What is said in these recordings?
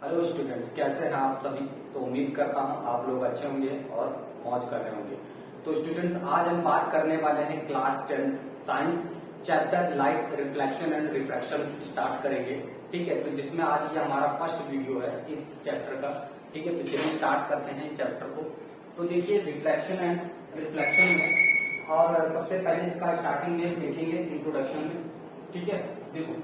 Hello students, कैसे हैं आप सभी। तो उम्मीद करता हूं आप लोग अच्छे होंगे और मौज कर रहे होंगे। तो स्टूडेंट्स, आज हम बात करने वाले हैं class 10th science chapter light reflection and refraction start करेंगे। ठीक है, तो जिसमें आज ये हमारा फर्स्ट वीडियो है इस चैप्टर का। ठीक है, तो चलिए स्टार्ट करते हैं इस चैप्टर को। तो देखिए रिफ्लेक्शन एंड रिफ्लेक्शन में, और सबसे पहले इसका स्टार्टिंग में देखेंगे इंट्रोडक्शन में। ठीक है, देखो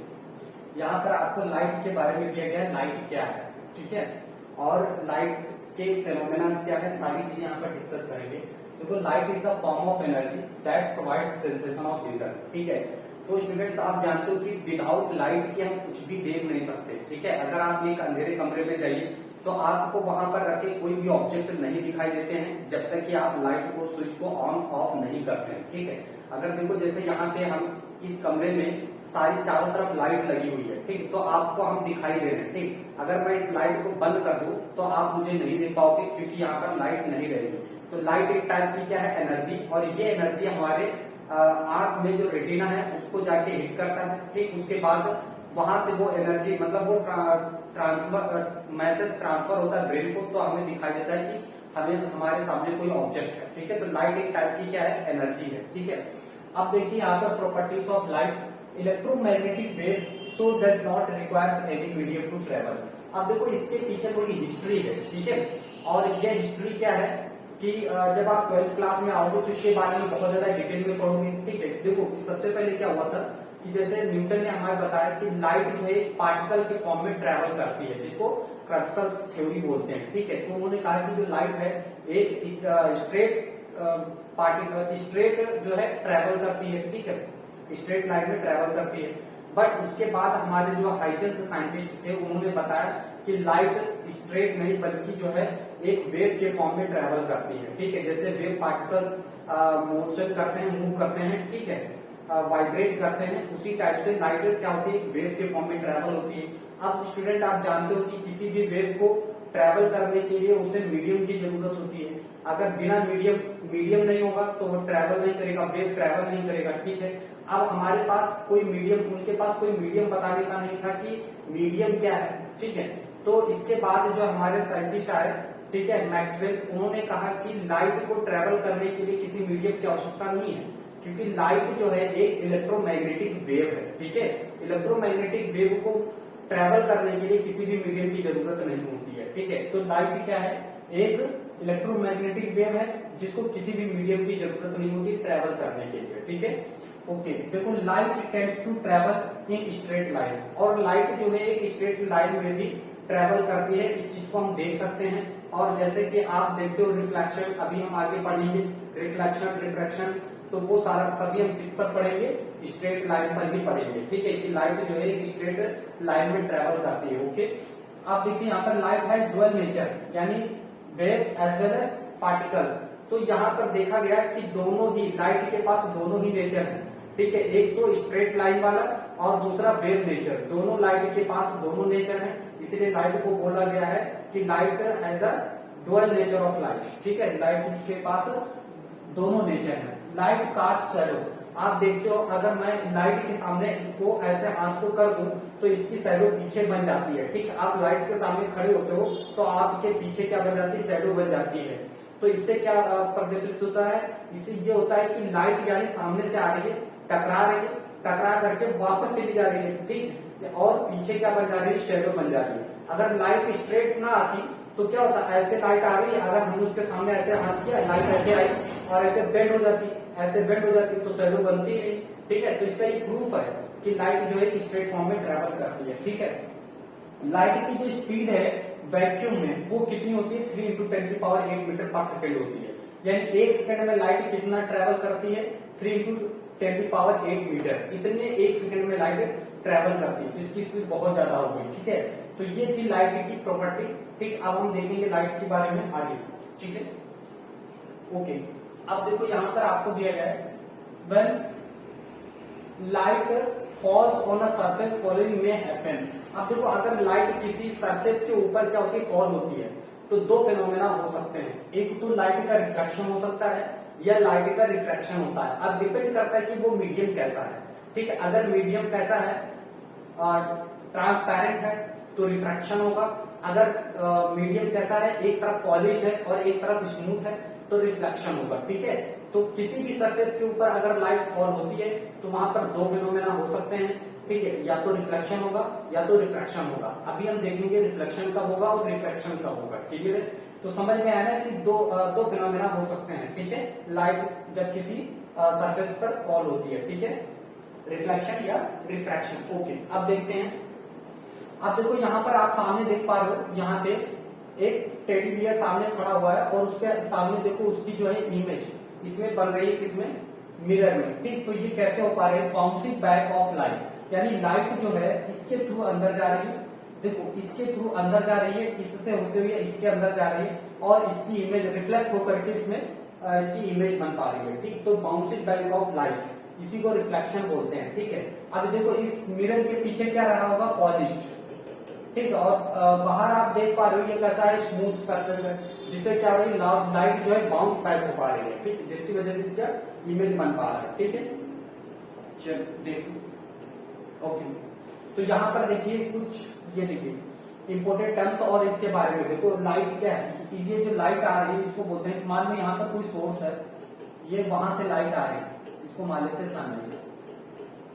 यहाँ पर आपको लाइट के बारे में दिया गया है, लाइट क्या है। ठीक है, और लाइट के फेनोमेना क्या है, सारी चीजें यहाँ पर डिस्कस करेंगे। देखो, light is the form of energy that provides sensation of vision. ठीक है, तो स्टूडेंट्स आप जानते हो कि विदाउट लाइट के हम कुछ भी देख नहीं सकते। ठीक है, अगर आप एक अंधेरे कमरे में जाइए तो आपको वहां पर रखे कोई भी ऑब्जेक्ट नहीं दिखाई देते हैं जब तक कि आप लाइट को स्विच को ऑन ऑफ नहीं करते हैं। ठीक है, अगर देखो जैसे यहाँ पे हम इस कमरे में सारी चारों तरफ लाइट लगी हुई है। ठीक, तो आपको हम दिखाई दे रहे हैं। ठीक, अगर मैं इस लाइट को बंद कर दूं तो आप मुझे नहीं देख पाओगे क्योंकि यहाँ पर लाइट नहीं रहेगी। तो लाइट एक टाइप की क्या है, एनर्जी, और ये एनर्जी हमारे आंख में जो रेटिना है उसको जाके हिट करता है। ठीक, उसके बाद वहां से वो एनर्जी मतलब वो ट्रांसफर मैसेज ट्रांसफर होता है ब्रेन को, तो हमें दिखाई देता है कि हमें हमारे सामने कोई ऑब्जेक्ट है। ठीक है, तो लाइट एक टाइप की क्या है, एनर्जी है। ठीक है, अब देखिए यहाँ पर properties of light. Electromagnetic wave so does not requires any medium to travel. अब देखो इसके पीछे थोड़ी हिस्ट्री है। ठीक है, और ये हिस्ट्री क्या है कि जब आप 12th क्लास में आओगे तो इसके बारे में बहुत ज्यादा डिटेल में पढ़ोगे। ठीक है, देखो सबसे पहले क्या हुआ था कि जैसे न्यूटन ने हमें बताया कि लाइट जो है पार्टिकल के फॉर्म में ट्रेवल करती है, जिसको क्रक्सल्स थ्योरी बोलते हैं। ठीक है, तो उन्होंने कहा कि जो लाइट है एक स्ट्रेट पार्टिकल स्ट्रेट जो है ट्रेवल करती है। ठीक है, स्ट्रेट लाइन में ट्रेवल करती है। बट उसके बाद हमारे जो हाइजेंस साइंटिस्ट थे उन्होंने बताया कि लाइट स्ट्रेट नहीं बल्कि जो है एक वेव के फॉर्म में ट्रेवल करती है। ठीक है, जैसे वेव पार्टिकल्स मोशन करते हैं, मूव करते हैं, ठीक है, वाइब्रेट करते हैं, उसी टाइप से लाइट क्या होती है, वेव के फॉर्म में ट्रेवल होती है। अब स्टूडेंट आप जानते हो कि किसी भी वेव को ट्रेवल करने के लिए उसे मीडियम की जरूरत होती है। अगर बिना मीडियम नहीं होगा तो वो ट्रेवल नहीं करेगा, वेव ट्रेवल नहीं करेगा। ठीक है, अब हमारे पास कोई मीडियम, उनके पास कोई मीडियम बताने का नहीं था कि मीडियम क्या है। ठीक है, तो इसके बाद जो हमारे साइंटिस्ट आए, ठीक है, मैक्सवेल, उन्होंने कहा कि लाइट को ट्रेवल करने के लिए किसी मीडियम की आवश्यकता नहीं है, क्योंकि लाइट जो है एक इलेक्ट्रोमैग्नेटिक वेव है। ठीक है, इलेक्ट्रोमैग्नेटिक वेव को ट्रेवल करने के लिए किसी भी मीडियम की जरूरत नहीं होती है। ठीक है, तो लाइट क्या है, एक इलेक्ट्रोमैग्नेटिक वेव है जिसको किसी भी मीडियम की जरूरत नहीं होती ट्रेवल करने के लिए। ठीक है, ओके, देखो light tends to travel in straight line, और लाइट जो है एक स्ट्रेट लाइन में भी ट्रेवल करती है, इस चीज को हम देख सकते हैं। और जैसे कि आप देखते हो रिफ्लेक्शन, अभी हम आगे पढ़ेंगे रिफ्लेक्शन रिफ्रैक्शन, तो वो सारा सभी हम किस पर पढ़ेंगे, स्ट्रेट लाइन पर ही पढ़ेंगे। ठीक है, कि लाइट जो है एक स्ट्रेट लाइन में ट्रेवल करती है। ओके, आप देखिए यहाँ पर लाइट हैज डुअल नेचर, यानी wave as well as particle. तो यहाँ पर देखा गया कि दोनों ही लाइट के पास दोनों ही नेचर है। ठीक है, एक तो स्ट्रेट लाइन वाला और दूसरा वेव नेचर, दोनों लाइट के पास दोनों नेचर है। इसलिए लाइट को बोला गया है कि light has a dual nature of light. ठीक है, लाइट के पास दोनों नेचर है। लाइट कास्ट शैडो, आप देखते हो अगर मैं लाइट के सामने इसको ऐसे हाथ को कर दूं तो इसकी शैडो पीछे बन जाती है। ठीक, आप लाइट के सामने खड़े होते हो तो आपके पीछे क्या बन जाती है, शैडो बन जाती है। तो इससे क्या प्रदर्शित होता है, इससे ये होता है कि लाइट यानी सामने से आ रही है, टकरा रही है, टकरा करके वापस चली जा रही है। ठीक, और पीछे क्या बन जा रही है, शैडो बन जा रही है। अगर लाइट स्ट्रेट ना आती तो क्या होता, ऐसे लाइट आ रही है, अगर हमने उसके सामने ऐसे हाथ किया, लाइट ऐसे आई और ऐसे बेंड हो जाती, ऐसे बेंड हो जाती तो शैडो बनती नहीं। ठीक है, तो इसका ये प्रूफ है कि लाइट जो है स्ट्रेट फॉर्म में ट्रेवल करती है। ठीक है, लाइट की जो स्पीड है वैक्यूम में वो कितनी होती है, 3 × 10⁸ मीटर पर सेकेंड होती है। यानी एक सेकंड में लाइट कितना ट्रेवल करती है, 3 × 10⁸ मीटर, इतने एक सेकंड में लाइट ट्रेवल करती है, जिसकी स्पीड बहुत ज्यादा होगी। ठीक है, तो ये थी लाइट की प्रॉपर्टी। ठीक, अब हम देखेंगे लाइट के बारे में आगे। ठीक है, ओके, अब देखो यहाँ पर आपको दिया गया है when light falls on a surface following में हैपन। अब देखो अगर लाइट किसी सरफेस के ऊपर क्या होती है, फॉल होती है, तो दो फिनोमेना हो सकते हैं। एक तो लाइट का रिफ्लेक्शन हो सकता है या लाइट का रिफ्रैक्शन होता है। अब डिपेंड करता है कि वो मीडियम कैसा है। ठीक है, अगर मीडियम कैसा है, ट्रांसपेरेंट है तो रिफ्रैक्शन होगा। अगर मीडियम कैसा है, एक तरफ पॉलिश है और एक तरफ स्मूथ है, तो रिफ्लेक्शन होगा। ठीक है, तो किसी भी सरफेस के ऊपर अगर लाइट फॉल होती है तो वहां पर दो फिनोमेना हो सकते हैं। ठीक है, या तो रिफ्लेक्शन होगा या तो रिफ्रैक्शन होगा। अभी हम देखेंगे रिफ्लेक्शन कब होगा और रिफ्रैक्शन कब होगा। क्लियर है, तो समझ में आया ना कि दो फिनोमेना हो सकते हैं। ठीक है, लाइट जब किसी सरफेस पर फॉल होती है। ठीक है, रिफ्लेक्शन या रिफ्रैक्शन। ओके, अब देखते हैं। अब देखो यहाँ पर आप सामने देख पा रहे हो, यहाँ पे एक टेडी बियर सामने खड़ा हुआ है और उसके सामने देखो उसकी जो है इमेज इसमें बन रही है, किसमें, मिरर में। ठीक, तो ये कैसे हो पा रहे हैं, बाउंसिंग बैक ऑफ लाइट, यानी लाइट जो है इसके थ्रू अंदर जा रही है। देखो इसके थ्रू अंदर जा रही है, इससे होते हुए इसके अंदर जा रही है और इसकी इमेज रिफ्लेक्ट होकर के इसमें इसकी इमेज बन पा रही है। ठीक, तो बाउंसिंग बैक ऑफ लाइट, इसी को रिफ्लेक्शन बोलते हैं। ठीक है, अब देखो इस मिरर के पीछे क्या रहा होगा, पॉलिश्ड। ठीक है, और बाहर आप देख पा रहे हो ये कैसा है, स्मूथ सरफेस है, जिससे क्या हो रही है, लाइट जो है बाउंस बैक हो पा रही है। ठीक, जिसकी वजह से क्या इमेज बन पा रहा है। ठीक है, चल देखो। ओके, तो यहाँ पर देखिए कुछ, ये देखिए इंपोर्टेंट टर्म्स और इसके बारे में देखो। लाइट क्या है, ये जो लाइट आ रही है इसको बोलते हैं, मान लो यहाँ पर कोई सोर्स है, ये वहां से लाइट आ रही है, इसको मान लेते हैं सन।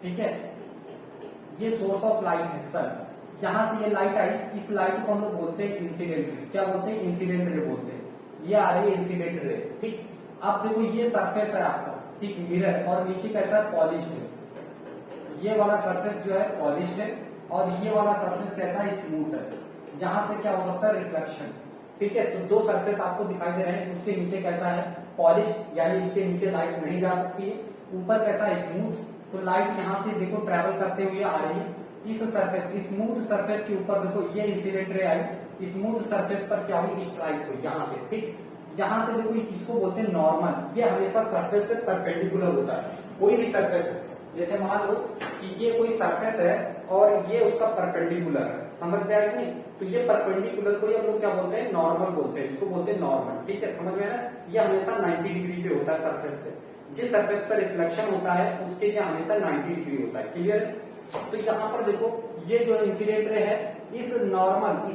ठीक है, ये सोर्स ऑफ लाइट है सन, यहां से ये लाइट आई, इस लाइट को हम लोग बोलते हैं इंसिडेंट रे। क्या बोलते हैं, इंसिडेंट रे बोलते हैं। ये आ रही है इंसिडेंट रे। ठीक, अब देखो ये सरफेस है आपका, ठीक, मिरर, और नीचे कैसा है, पॉलिश है। ये वाला सरफेस जो है पॉलिश है और ये वाला सरफेस कैसा है, स्मूथ है, जहां से क्या हो सकता है, रिफ्लेक्शन। ठीक है, तो दो सरफेस आपको दिखाई दे रहे हैं, उसके नीचे कैसा है, पॉलिश, यानी इसके नीचे लाइट नहीं जा सकती है। ऊपर कैसा है, स्मूथ, तो लाइट यहाँ से देखो ट्रेवल करते हुए आ रही है इस सरफेस, स्मूथ सरफेस के ऊपर। देखो ये इंसिडेंट रे आई, स्मूथ सरफेस पर क्या हुई, स्ट्राइक हुई यहाँ पे। ठीक, यहाँ से देखो इसको बोलते हैं नॉर्मल। ये हमेशा सरफेस से परपेंडिकुलर होता है, कोई भी सरफेस है। जैसे मान लो कि ये कोई सरफेस है और ये उसका परपेंडिकुलर है, समझ में आया कि नहीं, तो ये परपेंडिकुलर को हम लोग क्या बोलते हैं, नॉर्मल बोलते हैं, इसको बोलते हैं नॉर्मल। ठीक है, समझ में आया, ये हमेशा 90 डिग्री पे होता है सरफेस से। जिस सरफेस पर रिफ्लेक्शन होता है उसके लिए हमेशा 90 डिग्री होता है। क्लियर, तो यहाँ पर देखो ये जो इंसिडेंट रे है, इस नॉर्मल,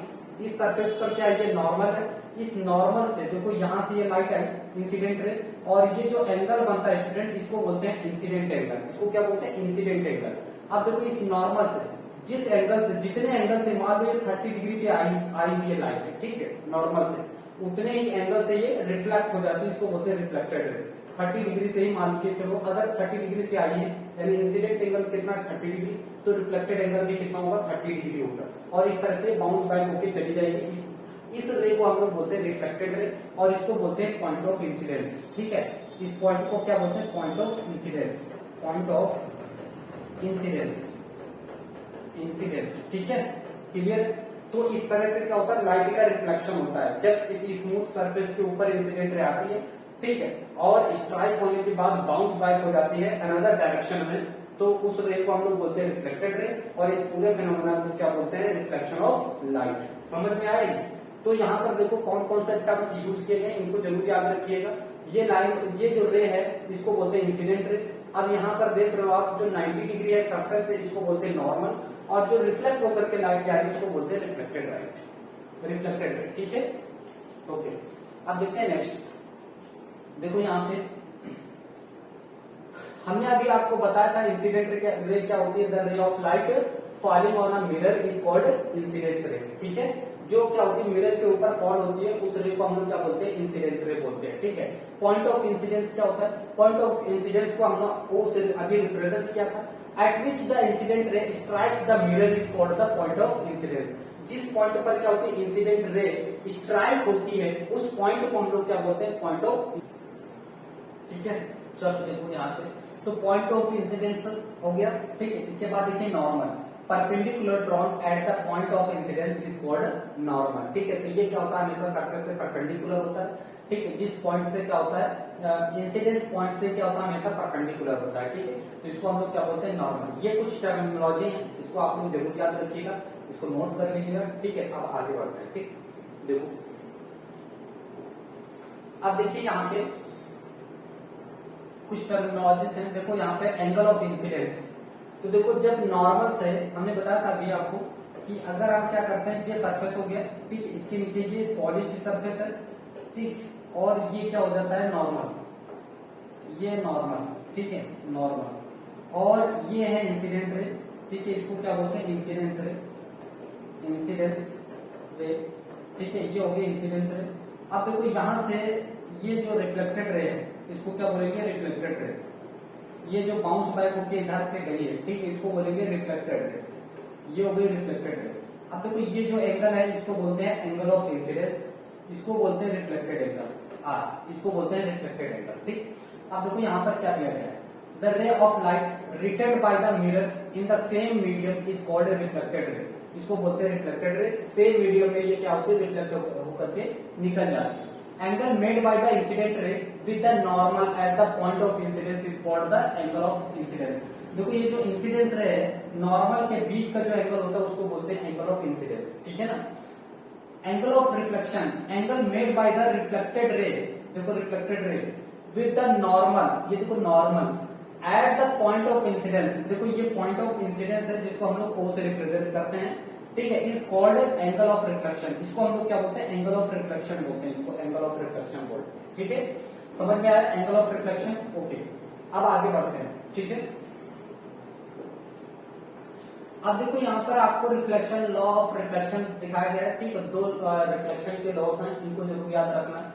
इस सरफेस पर क्या है, ये नॉर्मल है। इस नॉर्मल से देखो यहाँ से ये लाइट आई, इंसिडेंट रे, और ये जो एंगल बनता है स्टूडेंट, इसको बोलते हैं इंसिडेंट एंगल। इसको क्या बोलते हैं, इंसिडेंट एंगल। अब देखो इस नॉर्मल से, जिस एंगल से, जितने एंगल से, मान लो ये 30 डिग्री पे आई हुई है लाइट है, ठीक है, नॉर्मल से, उतने ही एंगल से ये रिफ्लेक्ट हो जाती है, इसको बोलते हैं रिफ्लेक्टेड रे। 30 डिग्री से ही मान के चलो, अगर 30 डिग्री से आई है, यानी इंसिडेंट एंगल कितना, 30 डिग्री, तो रिफ्लेक्टेड एंगल भी कितना होगा, 30 डिग्री होगा, और इस तरह से बाउंस बैक होकर चली जाएगी। इस रे को हम लोग बोलते हैं रिफ्लेक्टेड रे, और इसको बोलते हैं पॉइंट ऑफ इंसिडेंस। ठीक है, इस पॉइंट को क्या बोलते हैं, point of incidence, point of incidence, incidence. ठीक है, क्लियर। तो इस तरह से क्या होता है, लाइट का रिफ्लेक्शन होता है जब किसी स्मूथ सरफेस के ऊपर इंसिडेंट रे आती है। ठीक है, और स्ट्राइक होने के बाद बाउंस बैक हो जाती है अनदर डायरेक्शन में, तो उस रे को हम लोग बोलते हैं रिफ्लेक्टेड रे, और इस पूरे फिनोमेना को क्या बोलते हैं, रिफ्लेक्शन ऑफ लाइट। समझ में आएगी। तो यहाँ पर देखो कौन कौन से टर्म्स यूज किए गए, इनको जरूर याद रखिएगा। ये लाइन, ये जो रे है इसको बोलते हैं इंसिडेंट रे। अब यहाँ पर देख रहे हो आप, जो 90 डिग्री है सरफेस से, इसको बोलते हैं नॉर्मल, और जो रिफ्लेक्ट होकर के लाइट जा रही है इसको बोलते हैं रिफ्लेक्टेड लाइट, रिफ्लेक्टेड रे। ठीक है, ओके। अब देखते हैं नेक्स्ट। देखो यहाँ पे हमने अभी आपको बताया था इंसिडेंट रे क्या होती है, the ray of light falling on a mirror is called incidence रे। ठीक है, जो क्या होती है, मिरर के ऊपर फॉल होती है, उस रे को हम लोग क्या बोलते हैं, इंसिडेंस रे बोलते हैं। ठीक है, पॉइंट ऑफ इंसिडेंस क्या होता है, पॉइंट ऑफ इंसिडेंस को हमने ओ से अभी रिप्रेजेंट किया था, एट विच द इंसिडेंट रे strikes the mirror is called the point of incidence. जिस पॉइंट पर क्या होती है, इंसिडेंट रे स्ट्राइक होती है, उस पॉइंट को हम लोग क्या बोलते हैं, पॉइंट ऑफ। ठीक है, चलो देखो यहाँ पे, तो पॉइंट ऑफ इंसिडेंस हो गया। ठीक है, इसके बाद देखिए normal, perpendicular drawn at the point of incidence is called normal. ठीक है, तो ये क्या होता है, हमेशा सर्फेस से परपेंडिकुलर होता है। ठीक है, जिस पॉइंट से क्या होता है, इंसिडेंस पॉइंट से क्या होता है, हमेशा परपेंडिकुलर होता है। ठीक है, तो इसको हम लोग क्या बोलते हैं, नॉर्मल। ये कुछ टर्मिनोलॉजी है, इसको आप लोग जरूर याद रखिएगा, इसको नोट कर लीजिएगा। ठीक है, अब आगे बढ़ते हैं। ठीक, देखो अब देखिए यहाँ पे कुछ टर्मिनोलॉजीज हैं। देखो यहाँ पे एंगल ऑफ इंसिडेंस, तो देखो जब नॉर्मल से, हमने बताया था अभी आपको कि अगर आप क्या करते हैं, ये सरफेस हो गया, ठीक, इसके नीचे ये पॉलिश्ड सरफेस है, ठीक, और ये क्या हो जाता है, नॉर्मल, ये नॉर्मल, ठीक है, नॉर्मल, और ये है इंसिडेंट रे, ठीक है, इसको क्या बोलते हैं, इंसिडेंस रे, इंसिडेंस रे, ठीक है, ये हो गया इंसिडेंस रे। अब देखो यहां से ये जो रिफ्लेक्टेड रे है, इसको क्या बोलेंगे, रिफ्लेक्टेड रे। ये जो बाउंस बैक होकर इधर से गई है, ठीक है, इसको बोलेंगे रिफ्लेक्टेड रे, ये हो गई रिफ्लेक्टेड रे। अब देखो ये जो एंगल है इसको बोलते हैं एंगल ऑफ इंसिडेंस, इसको बोलते हैं रिफ्लेक्टेड एंगल, इसको बोलते हैं रिफ्लेक्टेड एंगल, ठीक। अब देखो यहाँ पर क्या दिया गया है, the ray of light returned by the mirror in the same medium is called reflected ray, इसको बोलते हैं रिफ्लेक्टेड रे। सेम मीडियम में ये क्या होती है, रिफ्लेक्ट होकर के निकल जाती है। Angle made by the incident रे with the normal at the point of incidence is called the angle of incidence. देखो ये जो इंसिडेंस रे है, नॉर्मल के बीच का जो एंगल होता है उसको बोलते हैं एंगल ऑफ इंसिडेंस, ठीक है ना। Angle of reflection, angle made by the reflected ray, देखो reflected ray with the normal, ये देखो normal at the point of incidence, देखो ये पॉइंट ऑफ इंसिडेंस है जिसको हम लोग O से रिप्रेजेंट करते हैं, ठीक है, is called angle of reflection, इसको हम लोग क्या बोलते हैं, एंगल ऑफ रिफ्लेक्शन बोलते हैं, इसको एंगल ऑफ रिफ्लेक्शन बोलते हैं, ठीक है, समझ में आया एंगल ऑफ रिफ्लेक्शन, ओके। अब आगे बढ़ते हैं, ठीक है। अब देखो यहाँ पर आपको रिफ्लेक्शन, लॉ ऑफ रिफ्लेक्शन दिखाया गया है, ठीक है, दो रिफ्लेक्शन के लॉस हैं, इनको जरूर याद रखना है।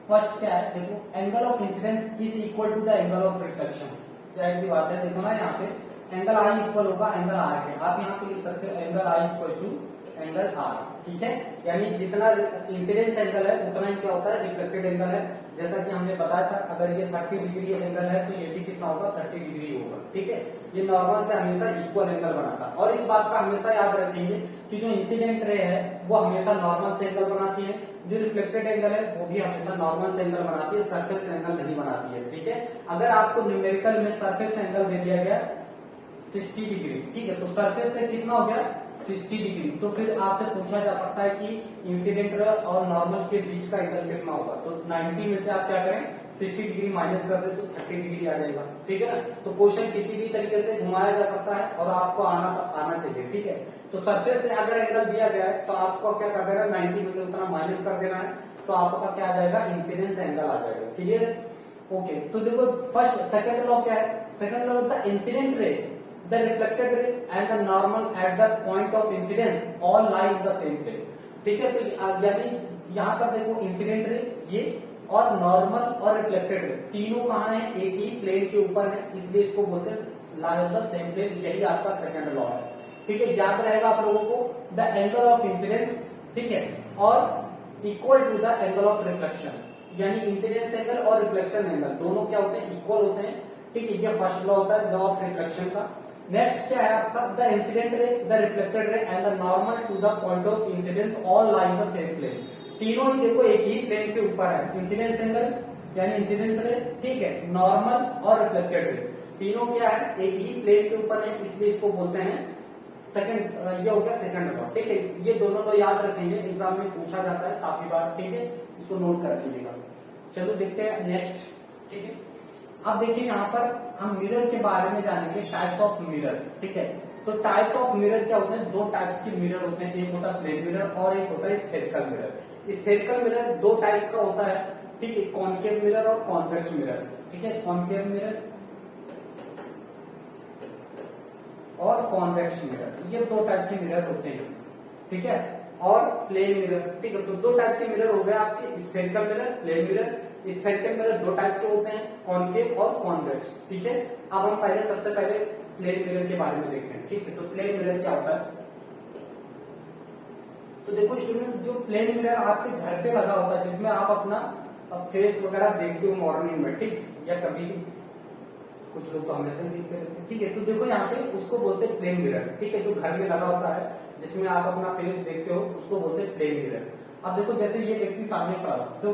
फर्स्ट क्या है, देखो angle of incidence is equal to the angle of reflection, जाहिर सी बात है, देखो ना यहाँ पे एंगल आई इक्वल होगा एंगल आर के, आप यहाँ पे लिख सकते हो angle I equal to angle R, ठीक है, यानी जितना इंसिडेंस एंगल है उतना ही क्या होता है, रिफ्लेक्टेड एंगल है। जैसा कि हमने बताया था, अगर ये 30 डिग्री एंगल है तो ये भी कितना होगा, 30 डिग्री होगा, ठीक है। ये नॉर्मल से हमेशा इक्वल एंगल बनाता है, और इस बात का हमेशा याद रखेंगे कि जो इंसिडेंट रे है वो हमेशा नॉर्मल से एंगल बनाती है, जो रिफ्लेक्टेड एंगल है वो भी हमेशा नॉर्मल से एंगल बनाती है, सरफेस एंगल नहीं बनाती है, ठीक है। अगर आपको न्यूमेरिकल में सरफेस एंगल दे दिया गया 60 डिग्री, ठीक है, तो सरफेस से कितना हो गया, 60 डिग्री, तो फिर आपसे पूछा जा सकता है कि इंसिडेंट और नॉर्मल के बीच का एंगल कितना होगा, तो 90 में से आप क्या करें, 60 डिग्री माइनस कर दे तो 30 डिग्री आ जाएगा, ठीक है ना। तो क्वेश्चन किसी भी तरीके से घुमाया जा सकता है और आपको आना चाहिए, ठीक है। तो सरफेस से अगर एंगल दिया गया है तो आपको क्या कर देना, 90 में से उतना माइनस कर देना है, तो आपका क्या आ जाएगा, इंसिडेंस एंगल आ जाएगा, क्लियर है, ओके। तो देखो फर्स्ट सेकंड लॉ क्या है, सेकंड लॉ द इंसिडेंट रे, the reflected ray and the normal at the point of incidence all lie in the same plane, ठीक है। तो यानी यहाँ पर देखो इंसिडेंट रे ये और नॉर्मल और रिफ्लेक्टेड रे तीनों कहाँ है, एक ही प्लेन के ऊपर है, इसलिए इसको बोलते हैं lie on the same plane, यही आपका सेकंड लॉ है, ठीक है। याद रहेगा आप लोगों को, द एंगल ऑफ इंसिडेंस, ठीक है, और equal to the angle of reflection, यानी इंसिडेंस एंगल और रिफ्लेक्शन एंगल दोनों क्या होते हैं, इक्वल होते हैं, ठीक है। ये फर्स्ट लॉ होता है लॉ ऑफ रिफ्लेक्शन का। नेक्स्ट क्या है आपका, the incident ray, the reflected ray and the normal to the point of incidence all lie in the same plane, तीनों ही देखो एक ही प्लेन के ऊपर है, इंसिडेंस एंगल यानी इंसिडेंस रे, ठीक है, नॉर्मल और रिफ्लेक्टेड रे तीनों क्या है, एक ही प्लेन के ऊपर है, इसलिए इसको बोलते हैं सेकंड, ये हो गया सेकंड लॉ, ठीक है। ये दोनों लॉ याद रखेंगे, एग्जाम में पूछा जाता है काफी बार, ठीक है, इसको नोट कर लीजिएगा। चलो देखते हैं नेक्स्ट, ठीक है। अब देखिए यहाँ पर हम मिरर के बारे में जानेंगे, टाइप्स ऑफ मिरर, ठीक है। तो टाइप्स ऑफ मिरर क्या होते हैं, दो टाइप्स के मिरर होते हैं, एक होता है प्लेन मिरर और एक होता है स्फेरिकल मिरर। स्फेरिकल मिरर दो टाइप का होता है, ठीक है, कॉनकेव मिरर और कॉन्वेक्स मिरर, ठीक है, कॉनकेव मिरर और कॉन्वेक्स मिरर, ये दो टाइप के मिरर होते हैं, ठीक है, और प्लेन मिरर, ठीक है। तो दो टाइप के मिरर हो गए आपके, spherical mirror, plane mirror. Spherical mirror दो टाइप के होते हैं, कॉनकेव और कॉन्वेक्स, ठीक है। अब हम पहले सबसे पहले प्लेन मिरर के बारे में देखते हैं, ठीक है। तो प्लेन मिरर क्या होता है, तो देखो स्टूडेंट, जो प्लेन मिरर आपके घर पे लगा होता है, जिसमें आप अपना फेस वगैरह देखते हो मॉर्निंग में, ठीक, या कभी भी, कुछ लोग तो हमेशा देखते रहते हैं, ठीक है। तो देखो यहाँ पे उसको बोलते हैं प्लेन मिरर, ठीक है, जो घर में लगा होता है जिसमें आप अपना फेस देखते हो उसको बोलते हैं प्लेन मिरर। अब देखो जैसे ये व्यक्ति सामने खड़ा, तो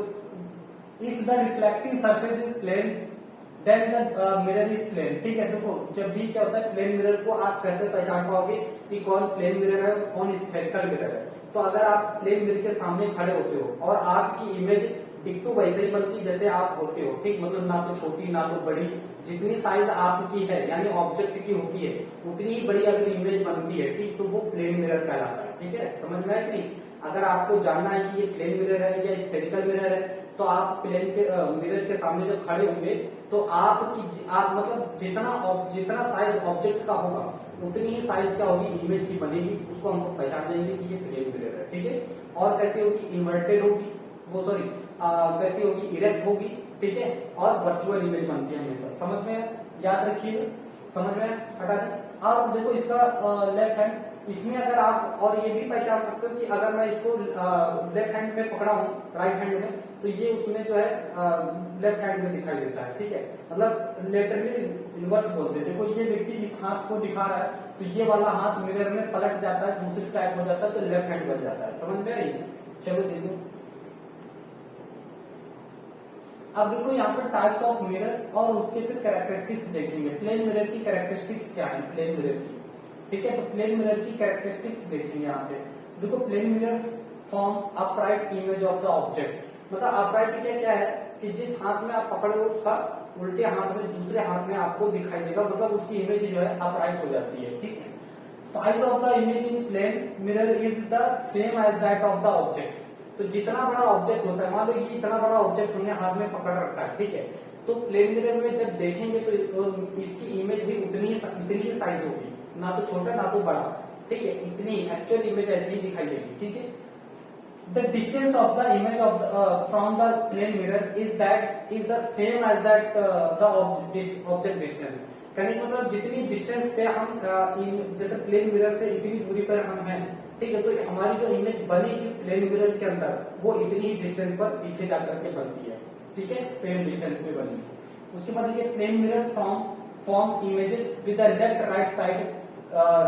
if the reflecting surface is plane then the mirror is plane, ठीक है। देखो जब भी क्या होता है, प्लेन मिरर को आप कैसे पहचान पाओगे कि कौन प्लेन मिरर है कौन स्फेरिकल मिरर है, तो अगर आप प्लेन मिरर के सामने खड़े होते हो और आपकी इमेज डिट्टो वैसे ही बनती जैसे आप होते हो, ठीक, मतलब ना तो छोटी ना तो बड़ी, जितनी साइज आपकी है यानी ऑब्जेक्ट की होती है उतनी ही बड़ी अगर इमेज बनती है, ठीक, तो वो प्लेन मिरर कहलाता है। ठीक है, समझ में आया कि नहीं? अगर आपको जानना है कि ये प्लेन मिरर है या स्फेरिकल मिरर है, तो आप प्लेन के मिरर के सामने जब खड़े होंगे तो आप मतलब जितना साइज ऑब्जेक्ट का होगा उतनी ही साइज क्या होगी, इमेज की बनेगी, उसको हम लोग पहचान जाएंगे कि ये प्लेन मिरर है। ठीक है, और कैसी होगी, इन्वर्टेड होगी, वो सॉरी कैसी होगी, इरेक्ट होगी। ठीक है, और वर्चुअल इमेज बनती है हमेशा। समझ में, याद रखिएगा, समझ में हटा दें। अब देखो इसका लेफ्ट हैंड, इसमें अगर आप और ये भी पहचान सकते हो कि अगर मैं इसको लेफ्ट हैंड में पकड़ा हूं राइट हैंड में, तो ये उसमें जो है लेफ्ट हैंड में दिखाई देता है। ठीक है, मतलब लेटरली इन्वर्स बोलते हैं। देखो ये व्यक्ति इस हाथ को दिखा रहा है, तो ये वाला हाथ मिरर में पलट जाता है, दूसरी टाइप हो जाता है, तो लेफ्ट हैंड बन जाता है। समझ में आई? चलो देखो, अब देखो यहाँ पर टाइप्स ऑफ मिरर और उसके फिर कैरेक्टरिस्टिक्स देखेंगे। प्लेन मिरर की कैरेक्टरिस्टिक्स क्या है प्लेन मिरर की? ठीक है, तो प्लेन मिरर की कैरेक्टरिस्टिक्स देखेंगे यहाँ पे। देखो plane mirrors form upright image of the object. मतलब अपराइट क्या है कि जिस हाथ में आप पकड़े हो उसका उल्टे हाथ में दूसरे हाथ में आपको दिखाई देगा, मतलब उसकी इमेज जो है अपराइट हो जाती है। ठीक है, size of the image in plane mirror is the same as that of the object. तो जितना बड़ा ऑब्जेक्ट होता है, मान लो ये इतना बड़ा ऑब्जेक्ट हमने हाथ में पकड़ रखा है, ठीक है, तो प्लेन मिरर में जब देखेंगे तो इसकी इमेज भी इतनी ही साइज होगी, ना तो छोटा ना तो बड़ा। ठीक है, इतनी एक्चुअल इमेज ऐसे ही दिखाई देगी। ठीक है, the distance of the image of from the plane mirror is the same as that the object distance. कहने मतलब जितनी डिस्टेंस पे हम जैसे प्लेन मिरर से इतनी दूरी पर हम हैं, ठीक है, तो हमारी जो इमेज बनेगी प्लेन मिरर के अंदर वो इतनी ही डिस्टेंस पर पीछे जाकर के बनती है। ठीक है, सेम डिस्टेंस पे बनेगी। उसके बाद देखिए plane mirrors form images with the left right side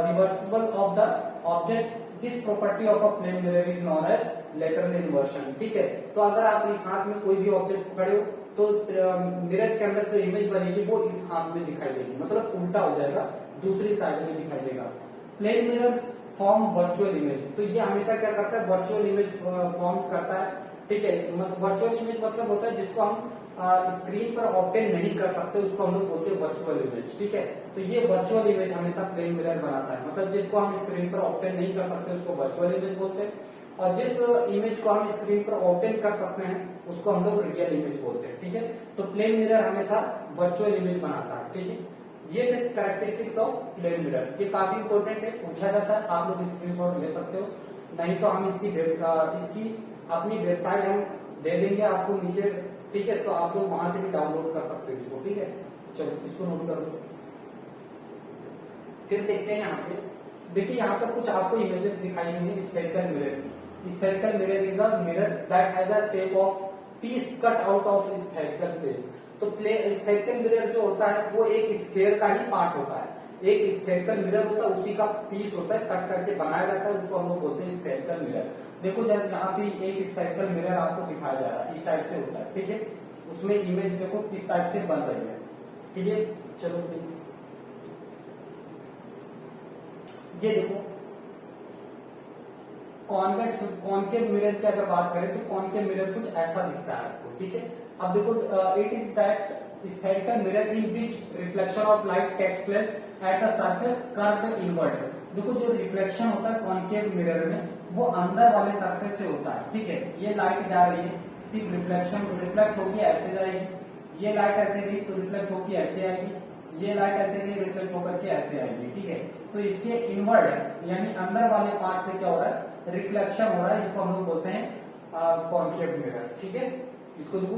reversible of the object. This property of a plane mirror is known as lateral inversion. ठीक है, तो अगर आप इस हाथ में कोई भी ऑब्जेक्ट पकड़े हो तो मिरर के अंदर जो इमेज बनेगी वो इस हाथ में दिखाई देगी, मतलब उल्टा हो जाएगा, दूसरी साइड में दिखाई देगा। Plane mirrors form virtual image, तो ये हमेशा क्या करता है, वर्चुअल इमेज फॉर्म करता है। ठीक है, वर्चुअल इमेज मतलब होता है जिसको हम स्क्रीन पर ऑब्टेन नहीं कर सकते, उसको हम लोग बोलते हैं वर्चुअल इमेज। ठीक है, तो ये वर्चुअल इमेज हमेशा प्लेन मिरर बनाता है, मतलब जिसको हम स्क्रीन पर ऑब्टेन नहीं कर सकते उसको वर्चुअल इमेज बोलते हैं, और जिस इमेज को हम स्क्रीन पर ऑब्टेन कर सकते हैं उसको हम लोग रियल इमेज बोलते हैं। ठीक है, तो प्लेन मिरर हमेशा वर्चुअल इमेज बनाता है। ठीक है, ये थे कैरेक्टरिस्टिक्स ऑफ प्लेन मिरर। ये काफी इंपॉर्टेंट है, पूछा जाता है, आप लोग स्क्रीनशॉट ले सकते हो, नहीं तो हम इसकी अपनी वेबसाइट हम दे देंगे आपको नीचे। ठीक है, तो आप लोग वहां से भी डाउनलोड कर सकते हो इसको। ठीक है, चलो इसको नोट कर लो। फिर देखते हैं यहाँ पे, देखिए यहाँ पर कुछ आपको इमेजेस दिखाई हैं स्फेरिकल मिरर की। Spherical mirror is a mirror that has a shape of peace cut out of spherical shape. तो स्फेरिकल मिरर जो होता है वो एक स्फेयर का ही पार्ट होता है, एक स्फेरिकल मिरर होता है, उसी का पीस होता है, कट करके बनाया जाता है, उसको हम लोग बोलते हैं स्फेरिकल मिरर। देखो जब यहाँ पे एक स्फेरिकल मिरर आपको दिखाया जा रहा है, इस टाइप से होता है। ठीक है, उसमें इमेज देखो किस टाइप से बन रही है। ठीक है, चलो ये देखो कॉन्वेक्स कॉनकेव मिरर की अगर बात करें तो कॉनकेव मिरर कुछ ऐसा दिखता है आपको। ठीक है, अब देखो it is that spherical mirror in which reflection of light takes place at the surface curved inward. देखो जो रिफ्लेक्शन होता है कॉनकेव मिरर में वो अंदर वाले सरफेस से होता है। ठीक है, ये लाइट जा रही है, ठीक, रिफ्लेक्ट होगी ऐसे जाएगी, ये लाइट ऐसे गई तो रिफ्लेक्ट होगी ऐसे आएगी, ये लाइट ऐसे गई रिफ्लेक्ट होकर के ऐसे आएगी। ठीक है, तो इसके इनवर्ड यानी अंदर वाले पार्ट से क्या हो रहा है, रिफ्लेक्शन हो रहा है, इसको हम लोग बोलते हैं कॉनकेव मिरर। ठीक है, इसको देखो,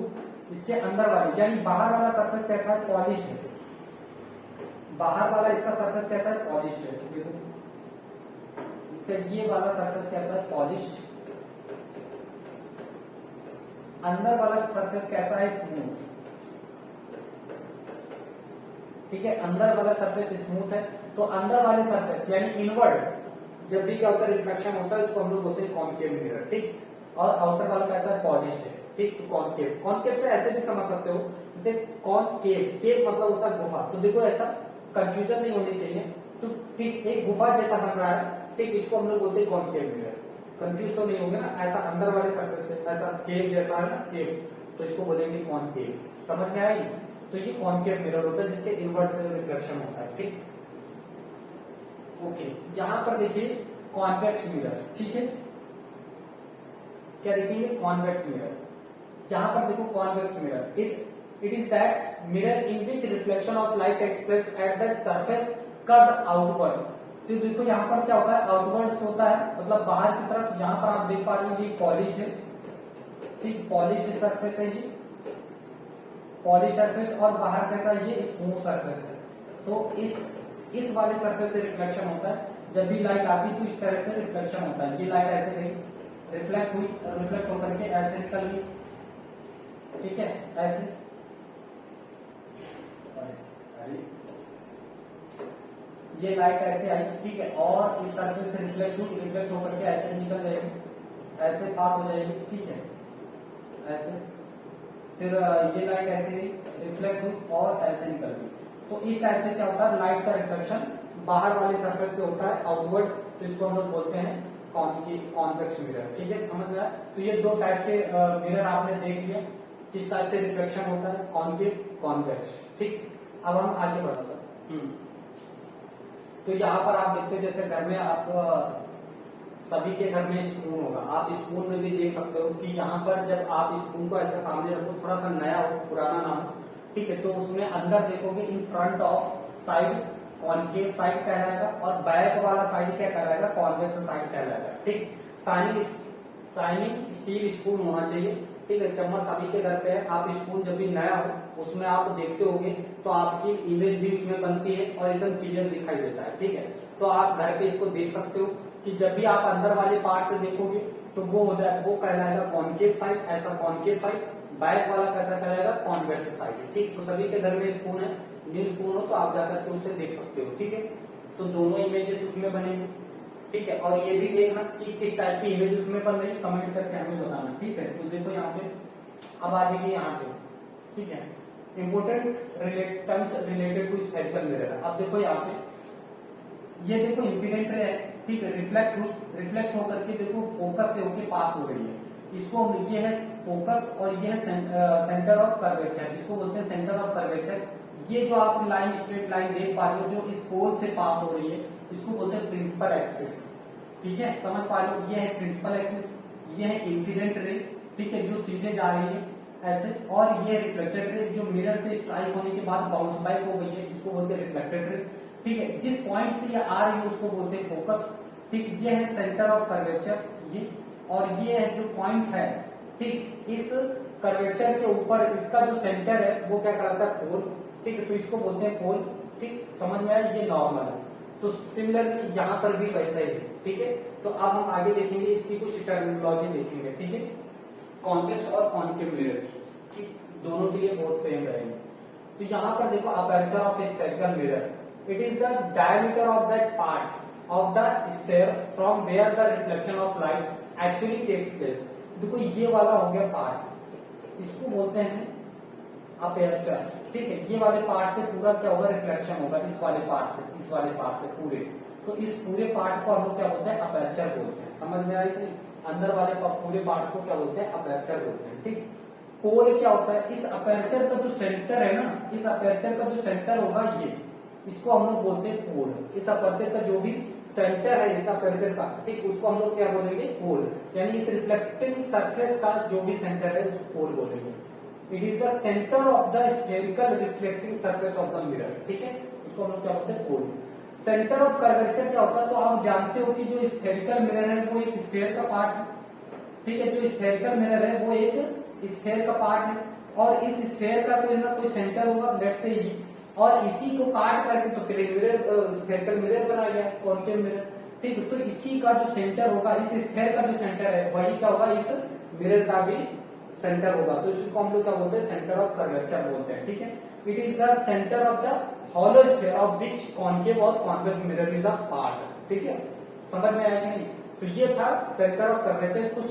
इसके अंदर वाली यानी बाहर वाला सरफेस कैसा है, पॉलिश्ड है, बाहर वाला इसका सरफेस कैसा है, पॉलिश्ड है। देखो इसका ये वाला सरफेस कैसा है, पॉलिश्ड, अंदर वाला सरफेस कैसा है, स्मूथ। ठीक है, अंदर वाला सरफेस स्मूथ है, तो अंदर वाले सरफेस यानी इनवर्ड जब भी क्या होता है, रिफ्लेक्शन होता है, उसको हम लोग बोलते हैं कॉनकेव मिरर। ठीक, और आउटर वाला कैसा है, पॉलिश्ड है। ठीक, तो कॉनकेव से ऐसे भी समझ सकते हो, जैसे कॉनकेव, केव मतलब होता है गुफा। तो देखो ऐसा कंफ्यूजन नहीं होनी चाहिए, तो ठीक एक गुफा जैसा बन रहा है, ठीक, इसको हम लोग बोलते हैं कॉनकेव मिरर। कंफ्यूज तो नहीं होंगे ना, ऐसा अंदर वाले सरफेस से ऐसा केव जैसा है ना, केव, तो इसको बोलेंगे कॉनकेव। समझ में आई? तो ये कॉनकेव मिरर होता है जिसके इनवर्ट से रिफ्लेक्शन होता है। ठीक, ओके, यहाँ पर देखिए कॉन्वेक्स मिरर, ठीक है, क्या देखेंगे, कॉन्वेक्स मिरर। यहां पर देखो convex mirror, it is that mirror in which reflection of light express at that surface curve outward. तो देखो यहाँ पर क्या होता है, आउटवर्ड्स होता है, मतलब बाहर की तरफ। यहाँ पर आप देख पा रहे हो ये पॉलिश्ड है, ठीक, पॉलिश्ड सरफेस है ये, पॉलिश सरफेस, और बाहर कैसा ये स्मूथ सरफेस है। तो इस वाले सरफेस से रिफ्लेक्शन होता है। जब भी लाइट आती तो इस तरह से रिफ्लेक्शन होता है। ये लाइट ऐसे गई, रिफ्लेक्ट हुई, रिफ्लेक्ट होकर के ऐसे निकल गई, ठीक है, ऐसे, ये लाइट ऐसे आई, ठीक है, और इस सरफेस से रिफ्लेक्ट हुई, रिफ्लेक्ट होकर के ऐसे निकल जाएगी, ऐसे पास हो जाएगी, ठीक है, ऐसे। फिर ये लाइट ऐसे रिफ्लेक्ट हुई और ऐसे निकल गई। तो इस टाइप से क्या होता है, लाइट का रिफ्लेक्शन बाहर वाले सरफेस से होता है आउटवर्ड। तो इसको हम लोग बोलते हैं कॉन्वेक्स मिरर, ठीक है, समझ में आया। तो ये दो टाइप के मिरर आपने देख लिया, किस टाइप से रिफ्लेक्शन होता है, कॉन्केव, कॉन्वेक्स, ठीक। अब हम आगे बढ़ो सर। तो यहाँ पर आप देखते हो, जैसे घर में आप सभी के घर में स्पून होगा, आप स्पून में भी देख सकते हो कि यहाँ पर जब आप स्पून को ऐसे सामने रखो, थोड़ा सा नया हो, पुराना ना हो, ठीक है, तो उसमें अंदर देखोगे in front of side concave side कहलाएगा, और बैक वाला साइड क्या कहलाएगा, कॉन्वेक्स साइड कहलाएगा, ठीक। शाइनिंग स्टील स्पून होना चाहिए, ठीक है, चम्मच सभी के घर पे है। आप स्पून जब भी नया हो उसमें आप देखते होंगे तो आपकी इमेज भी उसमें बनती है और एकदम क्लियर दिखाई देता है, ठीक है। तो आप घर पे इसको देख सकते हो कि जब भी आप अंदर वाले पार्ट से देखोगे तो वो हो जाए, वो कहलाएगा कॉन्केव साइड, ऐसा कॉन्केव साइड। बैक वाला कैसा कहलाएगा, कॉन्वेक्स साइड, ठीक। तो सभी के घर में स्पून है, न्यू स्पून हो तो आप जाकर के उसे देख सकते हो, ठीक है। तो दोनों इमेजेस उसमें बनेंगे, ठीक है। और ये भी देखना कि किस टाइप की इमेज उसमें बन रही है, कमेंट करके हमें बताना, ठीक है। तो देखो यहाँ पे, अब आ जाइए यहाँ पे, ठीक है, important terms related to spherical mirror. अब देखो यहाँ पे, ये देखो इंसिडेंट रे है, ठीक है, रिफ्लेक्ट होकर के देखो फोकस से होके पास हो रही है। इसको ये है फोकस और ये है सेंटर ऑफ कर्वेचर, इसको बोलते हैं सेंटर ऑफ कर्वेचर। ये जो आप लाइन, स्ट्रेट लाइन देख पा रहे हो जो इस पोल से पास हो रही है, इसको बोलते हैं प्रिंसिपल एक्सिस, ठीक है, समझ पा रहे हो। ये है प्रिंसिपल एक्सिस, ये है इंसिडेंट रे, ठीक है, जो सीधे जा रही है ऐसे, और ये रिफ्लेक्टेड रे जो मिरर से स्ट्राइक होने के बाद बाउंस बैक हो गई है, इसको बोलते हैं रिफ्लेक्टेड रे, ठीक है। जिस पॉइंट से ये आ रही है उसको बोलते हैं फोकस, ठीक। ये है सेंटर ऑफ कर्वेचर ये, और ये है जो पॉइंट है, ठीक, इस कर्वेचर के ऊपर इसका जो सेंटर है वो क्या कहलाता है, पोल, ठीक है। तो इसको बोलते हैं पोल, ठीक, समझ में आया, ये नॉर्मल है। तो सिमिलरली यहाँ पर भी वैसा ही है, ठीक है। तो अब हम आगे देखेंगे, इसकी कुछ टर्मिनोलॉजी देखेंगे, ठीक है, कॉन्वेक्स और कॉन्केव मिरर, ठीक, दोनों के लिए बहुत सेम रहेंगे। तो यहाँ पर देखो, aperture of a spherical mirror, it is the diameter of that part of the sphere from where the reflection of light actually takes place. देखो ये वाला हो गया पार्ट, इसको बोलते हैं अपर्चर, ठीक है। ये वाले पार्ट से पूरा क्या होगा, रिफ्लेक्शन होगा, इस वाले पार्ट से, इस वाले पार्ट से पूरे। तो इस पूरे पार्ट को हम लोग क्या बोलते हैं, अपर्चर बोलते हैं। समझ में आई कि अंदर वाले पूरे पार्ट को क्या बोलते हैं, अपर्चर बोलते हैं, ठीक। पोल क्या होता है, इस अपर्चर का जो सेंटर है ना, इस अपर्चर का जो सेंटर होगा ये, इसको हम लोग बोलते हैं पोल। इस अपर्चर का जो भी सेंटर है इस अपर्चर का, ठीक, उसको हम लोग क्या बोलेंगे, पोल। यानी इस रिफ्लेक्टिंग सरफेस का जो भी सेंटर है उसको पोल बोलेंगे। It is the centre of the spherical reflecting surface of the mirror, ठीक है, उसको हम लोग क्या बोलते हैं, पोल। सेंटर ऑफ कर्वेचर क्या होता है, तो आप जानते हो कि जो स्फेरिकल मिरर है वो एक स्फेयर का पार्ट है, ठीक है। जो स्फेरिकल मिरर है वो एक स्फेयर का पार्ट है, और इस स्फेयर का कोई ना कोई सेंटर होगा, लेट्स से ये, और इसी को काट करके तो प्लेन मिरर, स्फेरिकल मिरर बनाया गया, कॉन्केव मिरर, ठीक। तो इसी का जो सेंटर होगा, इस स्फेयर का जो सेंटर है वही क्या होगा, इस मिरर का भी सेंटर होगा। तो इसको हम लोग क्या बोलते हैं, सेंटर ऑफ कर्वेचर बोलते हैं, ठीक है। It is the centre of the hollow sphere of which concave और convex mirror is a part, ठीक है, समझ में आया कि नहीं। तो ये था सेंटर ऑफ कर्वेचर, कुछ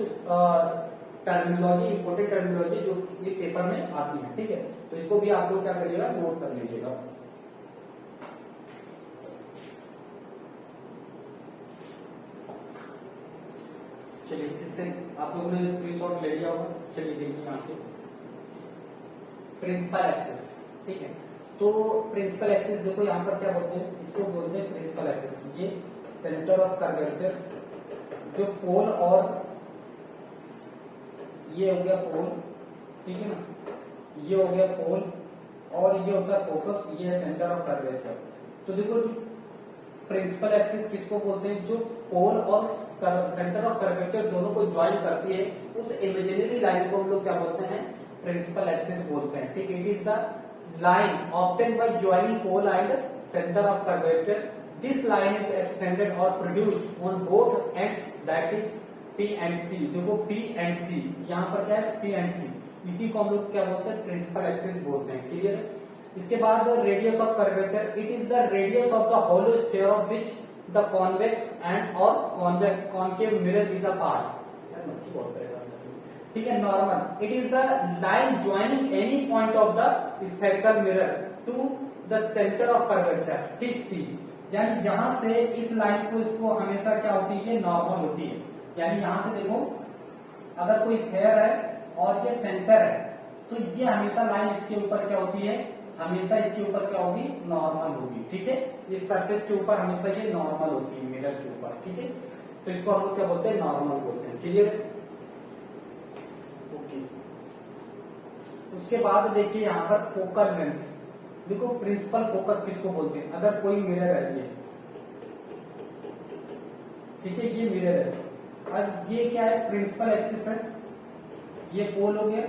टर्मिनोलॉजी, इंपोर्टेंट टर्मिनोलॉजी जो ये पेपर में आती है, ठीक है। तो इसको भी आप लोग क्या करिएगा, नोट कर लीजिएगा। चलिए, इससे आप लोगों ने स्क्रीनशॉट ले लिया होगा। चलिए देखिए यहाँ पे प्रिंसिपल एक्सिस, ठीक है। तो प्रिंसिपल एक्सिस देखो यहाँ पर क्या बोलते हैं, इसको बोलते हैं प्रिंसिपल एक्सिस। ये सेंटर ऑफ कर्वेचर, जो पोल और ये हो गया पोल, ठीक है ना, ये हो गया पोल और ये होता है फोकस, ये है सेंटर ऑफ कर्वेचर। तो देखो जो प्रिंसिपल एक्सिस किसको बोलते हैं, जो पोल और सेंटर ऑफ कर्वेचर दोनों को ज्वाइन करती है, उस इमेजिनरी लाइन को हम लोग क्या बोलते हैं, प्रिंसिपल एक्सिस बोलते हैं। ठीक, it is the line obtain by joining pole and centre of curvature. This line is extended और produced on both ends, that is P and C। देखो P एंड C, यहाँ पर क्या है, P एंड C, इसी को हम लोग क्या बोलते हैं, प्रिंसिपल एक्सिस बोलते हैं। क्लियर है। इसके बाद radius of curvature, it is the radius of the hollow sphere of which the convex and और concave mirror is a part. ठीक है, normal, it is the line joining any point of the spherical mirror to the centre of curvature. ठीक, C, यानी यहां से इस line को, इसको हमेशा क्या होती है, नॉर्मल होती है। यानी यहां से देखो, अगर कोई स्फेयर है और ये सेंटर है, तो ये हमेशा लाइन इसके ऊपर क्या होती है, हमेशा इसके ऊपर क्या होगी, नॉर्मल होगी। ठीक है, इस सरफेस के ऊपर हमेशा ये नॉर्मल होती है, मिरर के ऊपर। ठीक है, तो इसको हम लोग क्या बोलते हैं, नॉर्मल बोलते हैं। क्लियर है। ओके, उसके बाद देखिए यहाँ पर फोकल लेंथ। देखो प्रिंसिपल फोकस किसको बोलते हैं, अगर कोई मिरर है ये, ठीक है, ये मिरर है, अब ये क्या है, प्रिंसिपल एक्सिस है, ये पोल हो गया,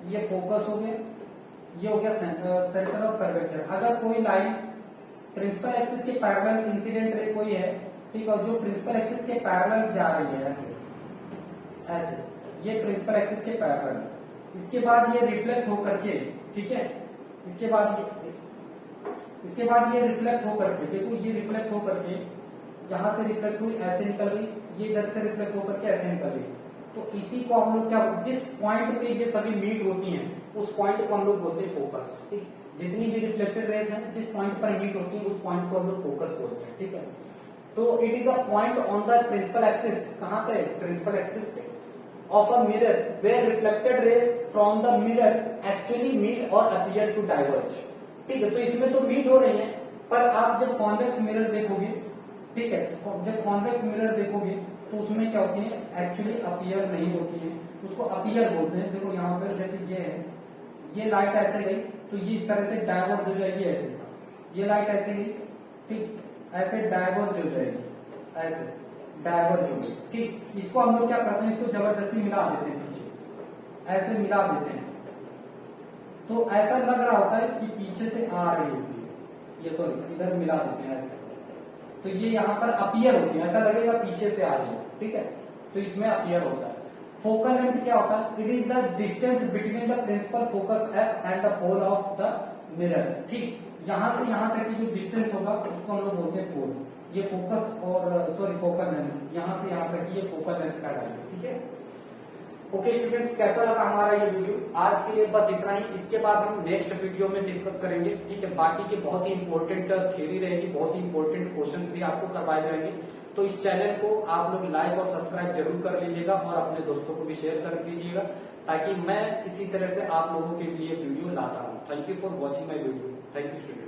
ये फोकस हो गया, ये हो गया सेंटर ऑफ कर्वेचर। अगर कोई लाइन प्रिंसिपल एक्सिस के पैरेलल इंसिडेंट रे कोई है, ठीक है, जो प्रिंसिपल एक्सिस के पैरेलल जा रही है, ऐसे ऐसे, ये प्रिंसिपल एक्सिस के पैरेलल, इसके बाद ये रिफ्लेक्ट होकर के, ठीक है, इसके बाद ये रिफ्लेक्ट होकर के, देखो ये रिफ्लेक्ट होकर के यहां से रिफ्लेक्ट हुई, ऐसे निकल गई, ये इधर से रिफ्लेक्ट होकर के ऐसे निकल गई। तो इसी को हम लोग क्या, जिस पॉइंट पे ये सभी मीट होती हैं, उस पॉइंट को हम लोग बोलते हैं फोकस। ठीक, जितनी भी रिफ्लेक्टेड रेज हैं, जिस पॉइंट पर मीट होती है, उस पॉइंट को हम लोग फोकस बोलते हैं। ठीक है, तो it is a point on the principal axis, कहां पे, प्रिंसिपल एक्सिस पे, of a mirror where reflected rays from the mirror actually meet or appear to diverge. ठीक है, तो इसमें तो मीट हो रही है, पर आप जब कॉन्वेक्स मिरर देखोगे, ठीक है, जब कॉन्वेक्स मिरर देखोगे तो उसमें क्या होती है, एक्चुअली अपीयर नहीं होती है, उसको अपीयर बोलते हैं। देखो यहाँ पर जैसे ये है, ये लाइट ऐसे गई तो ये इस तरह से डाइवर्ज हो जाएगी, ऐसे, ये लाइट ऐसे गई, ठीक, ऐसे डाइवर्ज हो जाएगी, ऐसे डाइवर्ज होगी। ठीक, इसको हम लोग क्या करते हैं, इसको जबरदस्ती मिला देते हैं, पीछे ऐसे मिला देते हैं, तो ऐसा लग रहा होता है कि पीछे से आ रही होती है, ये सॉरी इधर मिला देते हैं ऐसे, तो ये यहाँ पर अपीयर होती है, ऐसा लगेगा पीछे से आ रही है। ठीक है, तो इसमें अपीयर होता है। फोकल लेंथ क्या होता है, it is the distance between the principal focus and the pole of the mirror. ठीक, यहां से यहां तक की जो डिस्टेंस होगा उसको हम लोग बोलते हैं पोल। ये फोकस और सॉरी फोकल लेंथ, यहां से यहां तक ये फोकल लेंथ कहलाएगी। ठीक है, ओके स्टूडेंट्स, कैसा लगा हमारा ये वीडियो? आज के लिए बस इतना ही। इसके बाद हम नेक्स्ट वीडियो में डिस्कस करेंगे। ठीक है, बाकी के बहुत ही इंपॉर्टेंट थ्योरी रहेगी, बहुत ही इंपॉर्टेंट क्वेश्चंस भी आपको करवाए जाएंगे। तो इस चैनल को आप लोग लाइक और सब्सक्राइब जरूर कर लीजिएगा और अपने दोस्तों को भी शेयर कर दीजिएगा, ताकि मैं इसी तरह से आप लोगों के लिए वीडियो लाता हूँ। Thank you for watching my video. Thank you students.